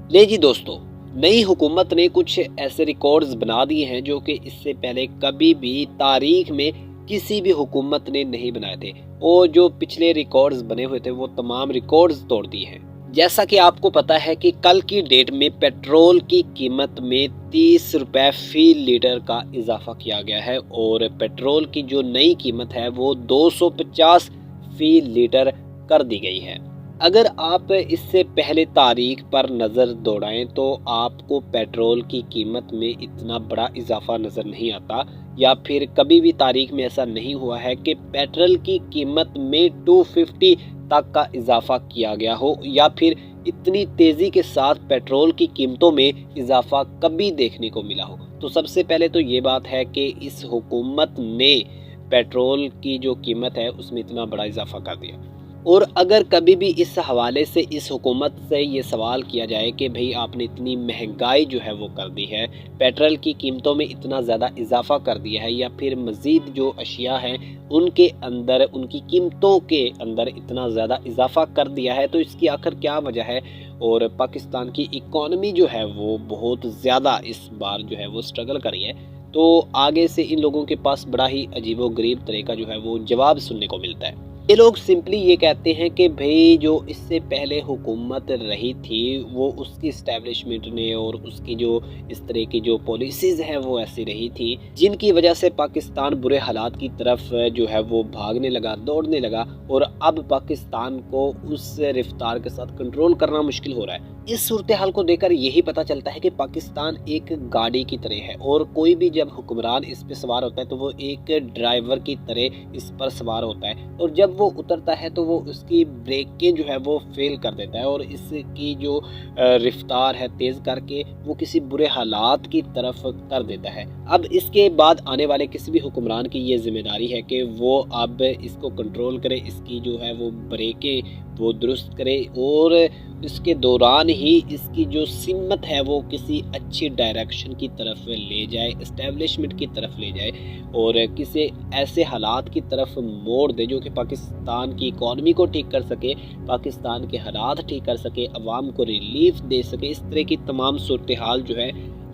ले जी दोस्तों, नई हुकूमत ने कुछ ऐसे रिकॉर्ड्स बना दिए हैं जो कि इससे पहले कभी भी तारीख में किसी भी हुकूमत ने नहीं बनाए थे। और जो पिछले रिकॉर्ड्स बने हुए थे वो तमाम रिकॉर्ड्स तोड़ दिए हैं। जैसा कि आपको पता है कि कल की डेट में पेट्रोल की कीमत में 30 रुपए फी लीटर का इजाफा किया गया है और पेट्रोल की जो नई कीमत है वो 250 फी लीटर कर दी गई है। अगर आप इससे पहले तारीख पर नज़र दौड़ाएं तो आपको पेट्रोल की कीमत में इतना बड़ा इजाफा नज़र नहीं आता, या फिर कभी भी तारीख में ऐसा नहीं हुआ है कि पेट्रोल की कीमत में 250 तक का इजाफा किया गया हो, या फिर इतनी तेज़ी के साथ पेट्रोल की कीमतों में इजाफा कभी देखने को मिला हो। तो सबसे पहले तो ये बात है कि इस हुकूमत ने पेट्रोल की जो कीमत है उसमें इतना बड़ा इजाफा कर दिया। और अगर कभी भी इस हवाले से इस हुकूमत से ये सवाल किया जाए कि भाई आपने इतनी महंगाई जो है वो कर दी है, पेट्रोल की कीमतों में इतना ज़्यादा इजाफा कर दिया है, या फिर मज़ीद जो अशिया हैं उनके अंदर उनकी कीमतों के अंदर इतना ज़्यादा इजाफा कर दिया है, तो इसकी आखिर क्या वजह है। और पाकिस्तान की इकॉनमी जो है वो बहुत ज़्यादा इस बार जो है वो स्ट्रगल करी है। तो आगे से इन लोगों के पास बड़ा ही अजीबोगरीब तरह का जो है वो जवाब सुनने को मिलता है। ये लोग सिंपली ये कहते हैं कि भाई जो इससे पहले हुकूमत रही थी वो उसकी इस्टेब्लिशमेंट ने और उसकी जो इस तरह की जो पॉलिसीज़ हैं वो ऐसी रही थी जिनकी वजह से पाकिस्तान बुरे हालात की तरफ जो है वो भागने लगा, दौड़ने लगा, और अब पाकिस्तान को उस रफ्तार के साथ कंट्रोल करना मुश्किल हो रहा है। इस सूरत हाल को देखकर यही पता चलता है कि पाकिस्तान एक गाड़ी की तरह है और कोई भी जब हुक्मरान इस पर सवार होता है तो वो एक ड्राइवर की तरह इस पर सवार होता है, और जब वो उतरता है तो वो उसकी ब्रेकें जो है वो फेल कर देता है और इसकी जो रफ्तार है तेज़ करके वो किसी बुरे हालात की तरफ कर देता है। अब इसके बाद आने वाले किसी भी हुक्मरान की ये जिम्मेदारी है कि वो अब इसको कंट्रोल करे, इसकी जो है वो ब्रेकें वो दुरुस्त करे और इसके दौरान ही इसकी जो सिमत है वो किसी अच्छी डायरेक्शन की तरफ ले जाए, इस्टेब्लिशमेंट की तरफ ले जाए, और किसी ऐसे हालात की तरफ मोड़ दे जो कि पाकिस्तान की इकॉनमी को ठीक कर सके, पाकिस्तान के हालात ठीक कर सके, अवाम को रिलीफ दे सके। इस तरह की तमाम सूरत हाल जो है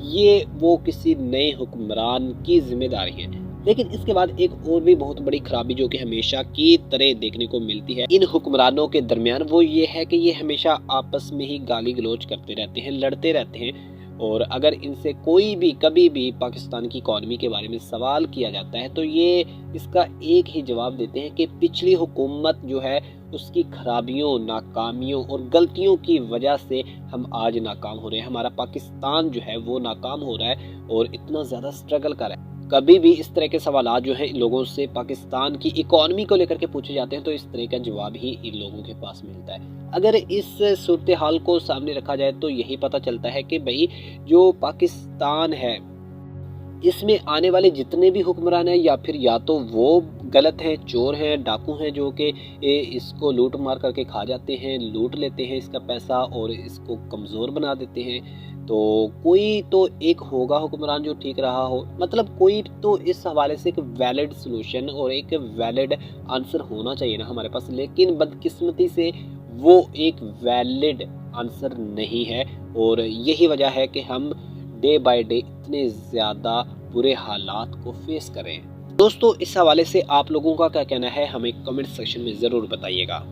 ये वो किसी नए हुक्मरान की जिम्मेदारी है। लेकिन इसके बाद एक और भी बहुत बड़ी खराबी जो कि हमेशा की तरह देखने को मिलती है इन हुक्मरानों के दरमियान, वो ये है कि ये हमेशा आपस में ही गाली गलौज करते रहते हैं, लड़ते रहते हैं। और अगर इनसे कोई भी कभी भी पाकिस्तान की इकॉनमी के बारे में सवाल किया जाता है तो ये इसका एक ही जवाब देते हैं कि पिछली हुकूमत जो है उसकी खराबियों, नाकामियों और गलतियों की वजह से हम आज नाकाम हो रहे हैं, हमारा पाकिस्तान जो है वो नाकाम हो रहा है और इतना ज़्यादा स्ट्रगल कर रहा है। कभी भी इस तरह के सवालात जो हैं लोगों से पाकिस्तान की इकॉनमी को लेकर के पूछे जाते हैं तो इस तरह का जवाब ही इन लोगों के पास मिलता है। अगर इस सूरत हाल को सामने रखा जाए तो यही पता चलता है कि भाई जो पाकिस्तान है इसमें आने वाले जितने भी हुक्मरान हैं या फिर या तो वो गलत हैं, चोर हैं, डाकू हैं जो कि इसको लूट मार करके खा जाते हैं, लूट लेते हैं इसका पैसा और इसको कमज़ोर बना देते हैं। तो कोई तो एक होगा हुक्मरान जो ठीक रहा हो, मतलब कोई तो इस हवाले से एक वैलिड सलूशन और एक वैलिड आंसर होना चाहिए ना हमारे पास, लेकिन बदकिस्मती से वो एक वैलिड आंसर नहीं है। और यही वजह है कि हम डे बाय डे इतने ज़्यादा बुरे हालात को फेस करें। दोस्तों इस हवाले से आप लोगों का क्या कहना है हमें कमेंट सेक्शन में ज़रूर बताइएगा।